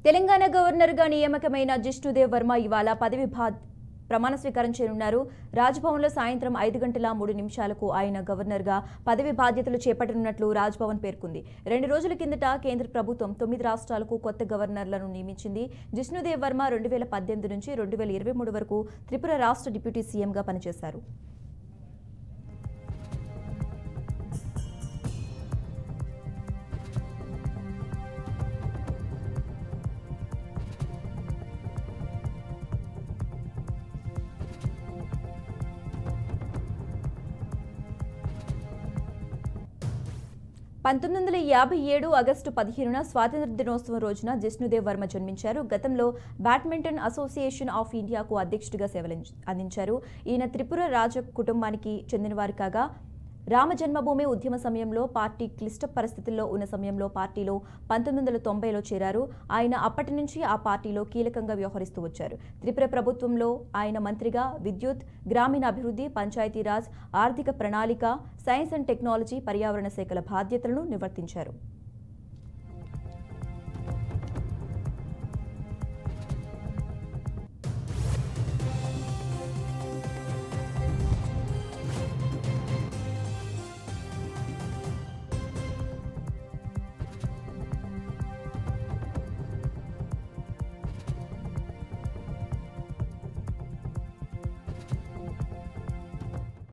తెలంగాణ గవర్నర్గా నియామకమైన జిష్ణుదేవ్ వర్మ ఇవాళ పదవి ప్రమాణ స్వీకారం చేయనున్నారు. రాజ్భవన్లో సాయంత్రం 5:03 ఆయన గవర్నర్గా పదవి బాధ్యతలు చేపట్టనున్నట్లు రాజ్భవన్ పేర్కొంది. 2 రోజుల కిందట కేంద్ర ప్రభుత్వం 9 రాష్ట్రాలకు కొత్త గవర్నర్లను నియమించింది. జిష్ణుదేవ్ వర్మ 2018 నుంచి 2023 వరకు త్రిపుర రాష్ట్ర డిప్యూటీ సీఎంగా పనిచేశారు. ఆగస్టు 15న స్వాతంత్ర దినోత్సవం రోజున జిష్ణుదేవ్ వర్మ జన్మించారు. గతంలో బ్యాడ్మింటన్ అసోసియేషన్ ఆఫ్ ఇండియాకు అధ్యక్షుడిగా సేవలు అందించారు. ఈయన త్రిపుర రాజ కుటుంబానికి చెందినవారు కాగా రామ జన్మభూమి ఉద్యమ సమయంలో పార్టీ క్లిష్ట పరిస్థితుల్లో ఉన్న సమయంలో పార్టీలో 1990లో చేరారు. ఆయన అప్పటి నుంచి ఆ పార్టీలో కీలకంగా వ్యవహరిస్తూ వచ్చారు. త్రిపుర ప్రభుత్వంలో ఆయన మంత్రిగా విద్యుత్, గ్రామీణాభివృద్ధి, పంచాయతీరాజ్, ఆర్థిక ప్రణాళిక, సైన్స్ అండ్ టెక్నాలజీ, పర్యావరణ శాఖల బాధ్యతలను నిర్వర్తించారు.